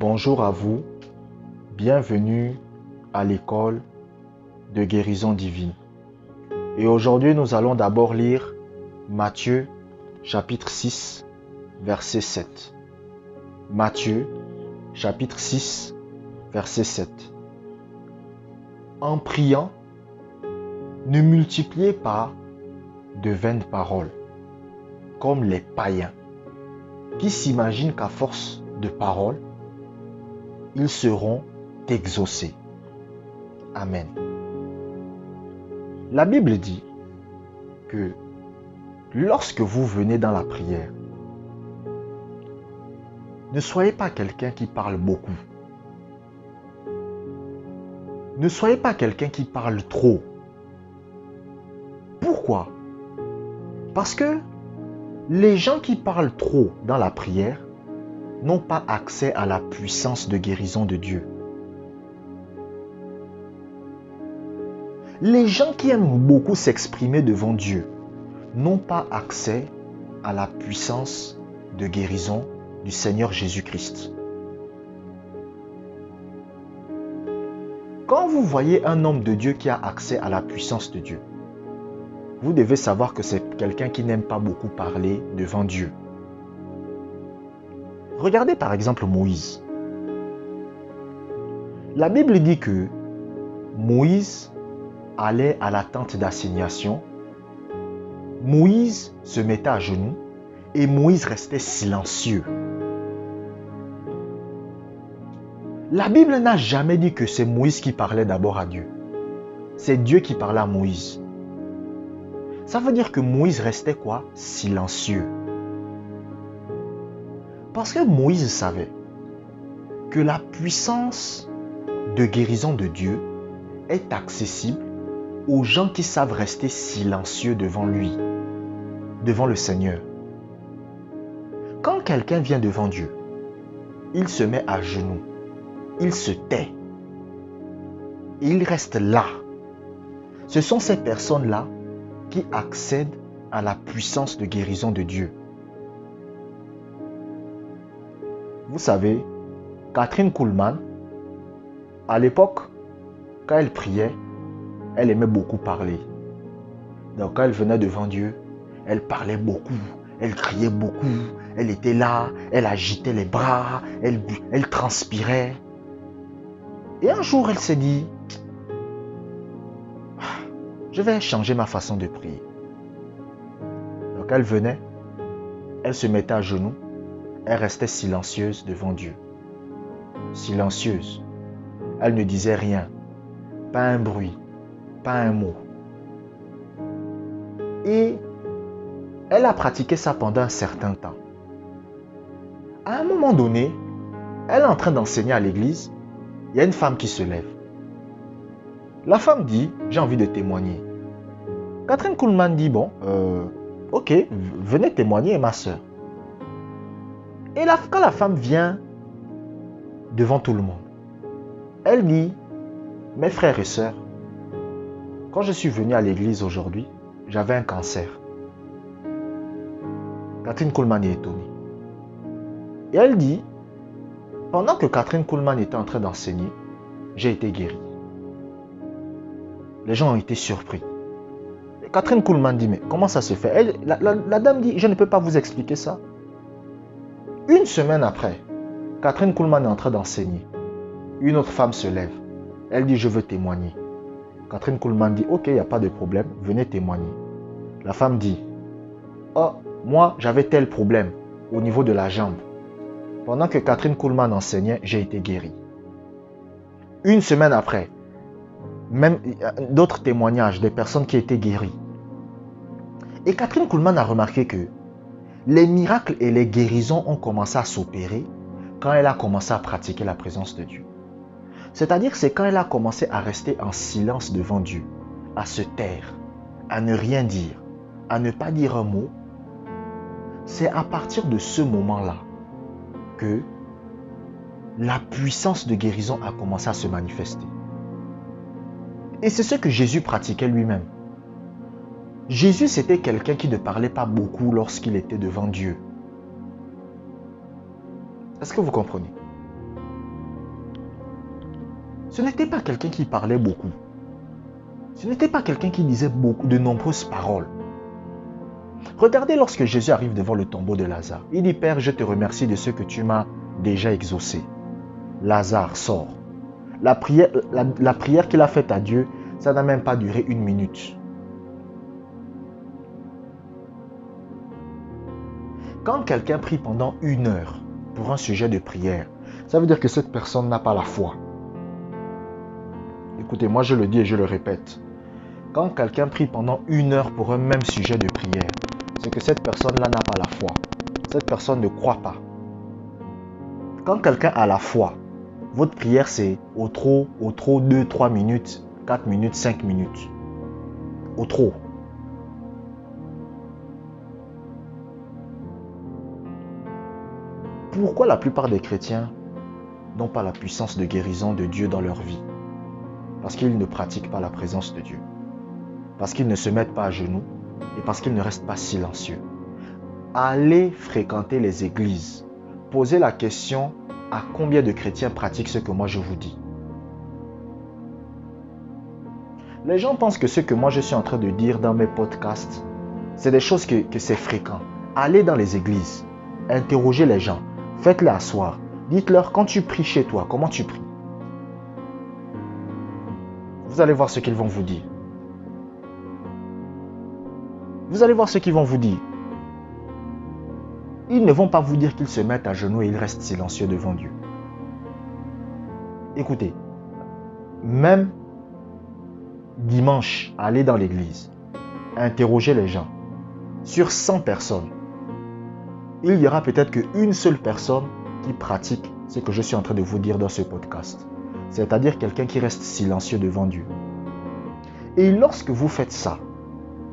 Bonjour à vous, bienvenue à l'école de guérison divine. Et aujourd'hui, nous allons d'abord lire Matthieu chapitre 6, verset 7. Matthieu chapitre 6, verset 7. En priant, ne multipliez pas de vaines paroles, comme les païens, qui s'imaginent qu'à force de paroles, ils seront exaucés. Amen. La Bible dit que lorsque vous venez dans la prière, ne soyez pas quelqu'un qui parle beaucoup. Ne soyez pas quelqu'un qui parle trop. Pourquoi? Parce que les gens qui parlent trop dans la prière n'ont pas accès à la puissance de guérison de Dieu. Les gens qui aiment beaucoup s'exprimer devant Dieu n'ont pas accès à la puissance de guérison du Seigneur Jésus-Christ. Quand vous voyez un homme de Dieu qui a accès à la puissance de Dieu, vous devez savoir que c'est quelqu'un qui n'aime pas beaucoup parler devant Dieu. Regardez par exemple Moïse. La Bible dit que Moïse allait à la tente d'assignation. Moïse se mettait à genoux et Moïse restait silencieux. La Bible n'a jamais dit que c'est Moïse qui parlait d'abord à Dieu. C'est Dieu qui parlait à Moïse. Ça veut dire que Moïse restait quoi? Silencieux. Parce que Moïse savait que la puissance de guérison de Dieu est accessible aux gens qui savent rester silencieux devant lui, devant le Seigneur. Quand quelqu'un vient devant Dieu, il se met à genoux, il se tait, et il reste là. Ce sont ces personnes-là qui accèdent à la puissance de guérison de Dieu. Vous savez, Kathryn Kuhlman, à l'époque, quand elle priait, elle aimait beaucoup parler. Donc quand elle venait devant Dieu, elle parlait beaucoup, elle criait beaucoup, elle était là, elle agitait les bras, elle transpirait. Et un jour, elle s'est dit, je vais changer ma façon de prier. Donc elle venait, elle se mettait à genoux, elle restait silencieuse devant Dieu. Silencieuse. Elle ne disait rien, pas un bruit, pas un mot. Et elle a pratiqué ça pendant un certain temps. À un moment donné, elle est en train d'enseigner à l'église, il y a une femme qui se lève. La femme dit, j'ai envie de témoigner. Kathryn Kuhlman dit, bon, ok, venez témoigner, ma soeur. Et quand la femme vient devant tout le monde, elle dit, mes frères et sœurs, quand je suis venu à l'église aujourd'hui, j'avais un cancer. Kathryn Kuhlman est étonnée. Et elle dit, pendant que Kathryn Kuhlman était en train d'enseigner, j'ai été guérie. Les gens ont été surpris. Et Kathryn Kuhlman dit, mais comment ça se fait? La dame dit, je ne peux pas vous expliquer ça. Une semaine après, Kathryn Kuhlman est en train d'enseigner. Une autre femme se lève. Elle dit, je veux témoigner. Kathryn Kuhlman dit, ok, il n'y a pas de problème, venez témoigner. La femme dit, oh, moi, j'avais tel problème au niveau de la jambe. Pendant que Kathryn Kuhlman enseignait, j'ai été guérie. Une semaine après, même d'autres témoignages des personnes qui étaient guéries. Et Kathryn Kuhlman a remarqué que les miracles et les guérisons ont commencé à s'opérer quand elle a commencé à pratiquer la présence de Dieu. C'est-à-dire que c'est quand elle a commencé à rester en silence devant Dieu, à se taire, à ne rien dire, à ne pas dire un mot. C'est à partir de ce moment-là que la puissance de guérison a commencé à se manifester. Et c'est ce que Jésus pratiquait lui-même. Jésus, c'était quelqu'un qui ne parlait pas beaucoup lorsqu'il était devant Dieu. Est-ce que vous comprenez? Ce n'était pas quelqu'un qui parlait beaucoup. Ce n'était pas quelqu'un qui disait de nombreuses paroles. Regardez lorsque Jésus arrive devant le tombeau de Lazare. Il dit, Père, je te remercie de ce que tu m'as déjà exaucé. Lazare sort. La prière qu'il a faite à Dieu, ça n'a même pas duré 1 minute. Quand quelqu'un prie pendant 1 heure pour un sujet de prière, ça veut dire que cette personne n'a pas la foi. Écoutez, moi je le dis et je le répète. Quand quelqu'un prie pendant 1 heure pour un même sujet de prière, c'est que cette personne-là n'a pas la foi. Cette personne ne croit pas. Quand quelqu'un a la foi, votre prière c'est au trop 2, 3 minutes, 4 minutes, 5 minutes. Au trop. Pourquoi la plupart des chrétiens n'ont pas la puissance de guérison de Dieu dans leur vie? Parce qu'ils ne pratiquent pas la présence de Dieu. Parce qu'ils ne se mettent pas à genoux et parce qu'ils ne restent pas silencieux. Allez fréquenter les églises. Posez la question à combien de chrétiens pratiquent ce que moi je vous dis. Les gens pensent que ce que moi je suis en train de dire dans mes podcasts, c'est des choses que c'est fréquent. Allez dans les églises, interrogez les gens, faites-les asseoir. Dites-leur quand tu pries chez toi, comment tu pries. Vous allez voir ce qu'ils vont vous dire. Vous allez voir ce qu'ils vont vous dire. Ils ne vont pas vous dire qu'ils se mettent à genoux et ils restent silencieux devant Dieu. Écoutez, même dimanche, allez dans l'église, interrogez les gens. Sur 100 personnes, il y aura peut-être qu'une seule personne qui pratique ce que je suis en train de vous dire dans ce podcast. C'est-à-dire quelqu'un qui reste silencieux devant Dieu. Et lorsque vous faites ça,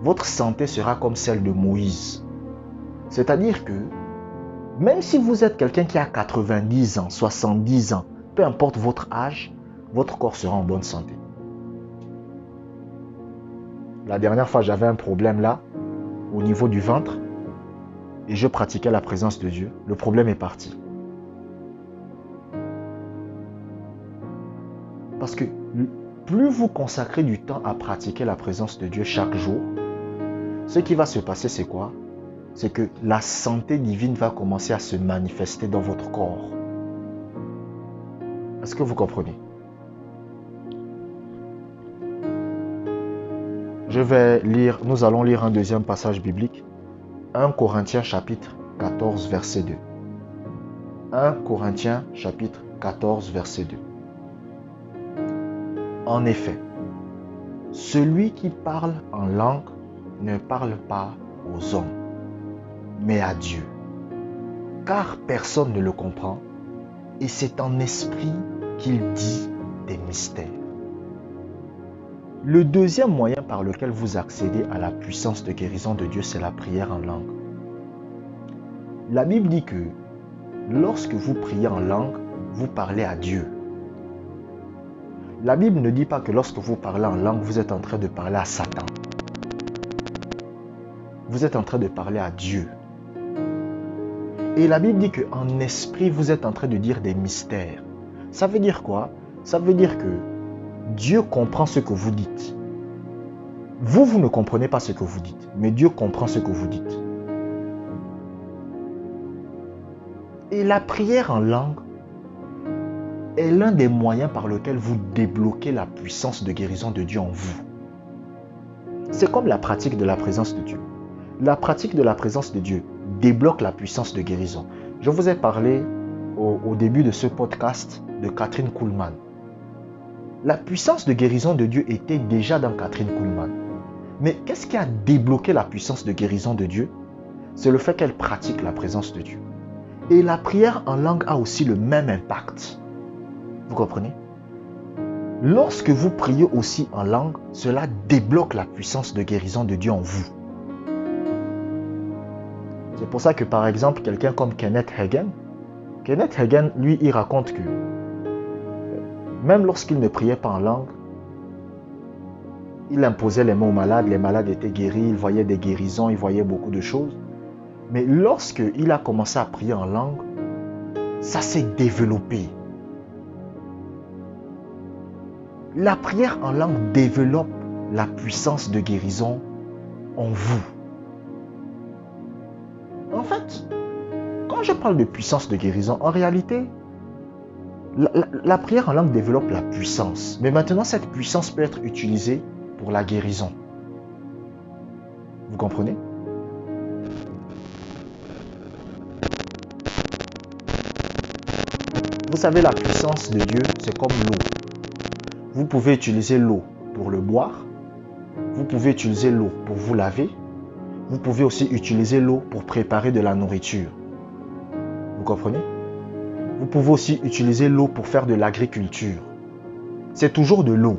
votre santé sera comme celle de Moïse. C'est-à-dire que même si vous êtes quelqu'un qui a 90 ans, 70 ans, peu importe votre âge, votre corps sera en bonne santé. La dernière fois, j'avais un problème là, au niveau du ventre, et je pratiquais la présence de Dieu. Le problème est parti. Parce que plus vous consacrez du temps à pratiquer la présence de Dieu chaque jour, ce qui va se passer, c'est quoi? C'est que la santé divine va commencer à se manifester dans votre corps. Est-ce que vous comprenez? Nous allons lire un deuxième passage biblique. 1 Corinthiens chapitre 14 verset 2. 1 Corinthiens chapitre 14 verset 2. En effet, celui qui parle en langue ne parle pas aux hommes, mais à Dieu, car personne ne le comprend, et c'est en esprit qu'il dit des mystères. Le deuxième moyen par lequel vous accédez à la puissance de guérison de Dieu, c'est la prière en langue. La Bible dit que lorsque vous priez en langue, vous parlez à Dieu. La Bible ne dit pas que lorsque vous parlez en langue, vous êtes en train de parler à Satan. Vous êtes en train de parler à Dieu. Et la Bible dit qu'en esprit, vous êtes en train de dire des mystères. Ça veut dire quoi? Ça veut dire que Dieu comprend ce que vous dites. Vous ne comprenez pas ce que vous dites, mais Dieu comprend ce que vous dites. Et la prière en langue est l'un des moyens par lequel vous débloquez la puissance de guérison de Dieu en vous. C'est comme la pratique de la présence de Dieu. La pratique de la présence de Dieu débloque la puissance de guérison. Je vous ai parlé au début de ce podcast de Kathryn Kuhlman. La puissance de guérison de Dieu était déjà dans Kathryn Kuhlman. Mais qu'est-ce qui a débloqué la puissance de guérison de Dieu? C'est le fait qu'elle pratique la présence de Dieu. Et la prière en langue a aussi le même impact. Vous comprenez? Lorsque vous priez aussi en langue, cela débloque la puissance de guérison de Dieu en vous. C'est pour ça que par exemple, quelqu'un comme Kenneth Hagin, lui, il raconte que même lorsqu'il ne priait pas en langue, il imposait les mains aux malades, les malades étaient guéris, il voyait des guérisons, il voyait beaucoup de choses. Mais lorsqu'il a commencé à prier en langue, ça s'est développé. La prière en langue développe la puissance de guérison en vous. En fait, quand je parle de puissance de guérison, en réalité, la prière en langue développe la puissance. Mais maintenant, cette puissance peut être utilisée pour la guérison. Vous comprenez? Vous savez, la puissance de Dieu, c'est comme l'eau. Vous pouvez utiliser l'eau pour le boire. Vous pouvez utiliser l'eau pour vous laver. Vous pouvez aussi utiliser l'eau pour préparer de la nourriture. Vous comprenez? Vous pouvez aussi utiliser l'eau pour faire de l'agriculture. C'est toujours de l'eau,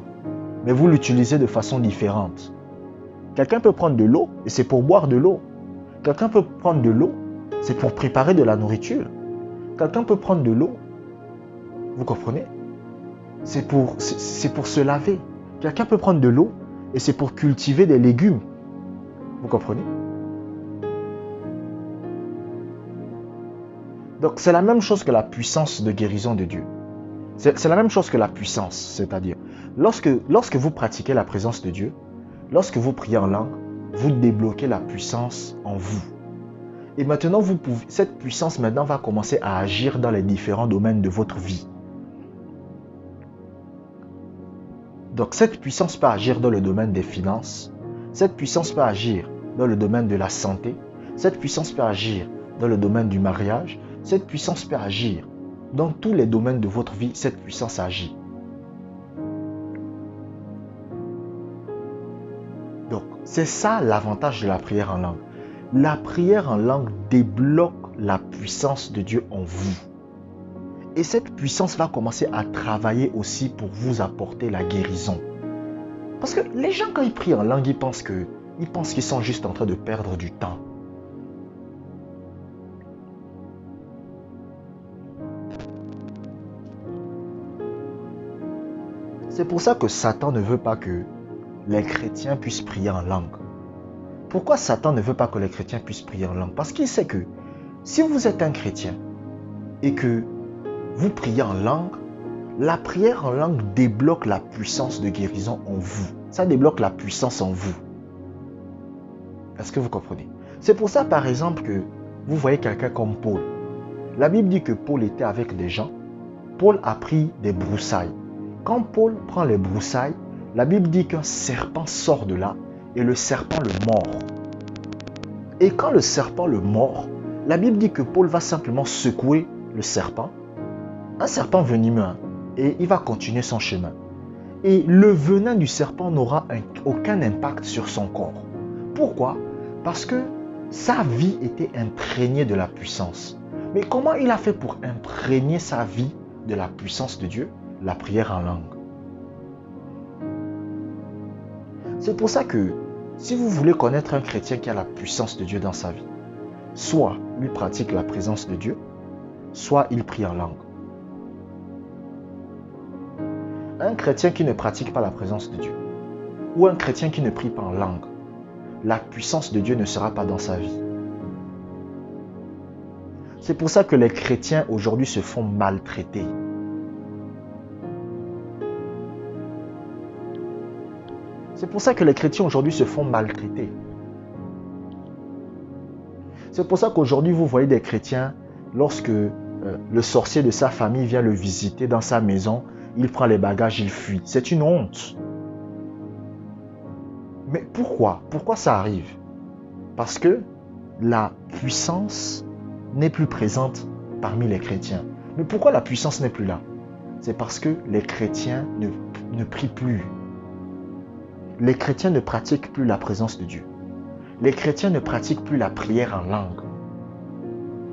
mais vous l'utilisez de façon différente. Quelqu'un peut prendre de l'eau et c'est pour boire de l'eau. Quelqu'un peut prendre de l'eau, c'est pour préparer de la nourriture. Quelqu'un peut prendre de l'eau, vous comprenez? C'est pour se laver. Quelqu'un peut prendre de l'eau et c'est pour cultiver des légumes. Vous comprenez? Donc c'est la même chose que la puissance de guérison de Dieu. C'est la même chose que la puissance, c'est-à-dire lorsque vous pratiquez la présence de Dieu, lorsque vous priez en langue, vous débloquez la puissance en vous. Et maintenant, cette puissance maintenant va commencer à agir dans les différents domaines de votre vie. Donc cette puissance peut agir dans le domaine des finances, cette puissance peut agir dans le domaine de la santé, cette puissance peut agir dans le domaine du mariage, cette puissance peut agir dans tous les domaines de votre vie, cette puissance agit. Donc c'est ça l'avantage de la prière en langue. La prière en langue débloque la puissance de Dieu en vous. Et cette puissance va commencer à travailler aussi pour vous apporter la guérison. Parce que les gens, quand ils prient en langue, ils pensent qu'ils sont juste en train de perdre du temps. C'est pour ça que Satan ne veut pas que les chrétiens puissent prier en langue. Pourquoi Satan ne veut pas que les chrétiens puissent prier en langue? Parce qu'il sait que si vous êtes un chrétien et que vous priez en langue, la prière en langue débloque la puissance de guérison en vous. Ça débloque la puissance en vous. Est-ce que vous comprenez? C'est pour ça, par exemple, que vous voyez quelqu'un comme Paul. La Bible dit que Paul était avec des gens. Paul a pris des broussailles. Quand Paul prend les broussailles, la Bible dit qu'un serpent sort de là et le serpent le mord. Et quand le serpent le mord, la Bible dit que Paul va simplement secouer le serpent. Un serpent venimeux, et il va continuer son chemin. Et le venin du serpent n'aura aucun impact sur son corps. Pourquoi? Parce que sa vie était imprégnée de la puissance. Mais comment il a fait pour imprégner sa vie de la puissance de Dieu? La prière en langue. C'est pour ça que si vous voulez connaître un chrétien qui a la puissance de Dieu dans sa vie, soit il pratique la présence de Dieu, soit il prie en langue. Un chrétien qui ne pratique pas la présence de Dieu, ou un chrétien qui ne prie pas en langue, la puissance de Dieu ne sera pas dans sa vie. C'est pour ça que les chrétiens aujourd'hui se font maltraiter. C'est pour ça que les chrétiens aujourd'hui se font maltraiter. C'est pour ça qu'aujourd'hui vous voyez des chrétiens, lorsque le sorcier de sa famille vient le visiter dans sa maison, il prend les bagages, il fuit. C'est une honte. Mais pourquoi? Pourquoi ça arrive? Parce que la puissance n'est plus présente parmi les chrétiens. Mais pourquoi la puissance n'est plus là? C'est parce que les chrétiens ne prient plus. Les chrétiens ne pratiquent plus la présence de Dieu. Les chrétiens ne pratiquent plus la prière en langue.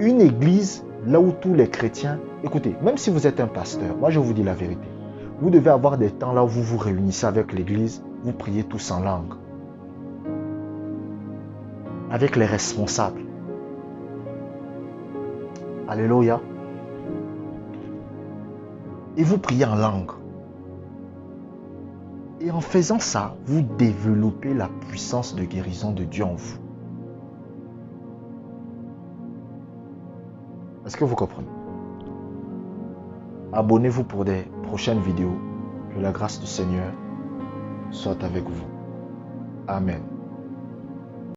Une église, là où tous les chrétiens... Écoutez, même si vous êtes un pasteur, moi je vous dis la vérité. Vous devez avoir des temps là où vous vous réunissez avec l'église, vous priez tous en langue. Avec les responsables. Alléluia. Et vous priez en langue. Et en faisant ça, vous développez la puissance de guérison de Dieu en vous. Est-ce que vous comprenez? Abonnez-vous pour des prochaines vidéos. Que la grâce du Seigneur soit avec vous. Amen.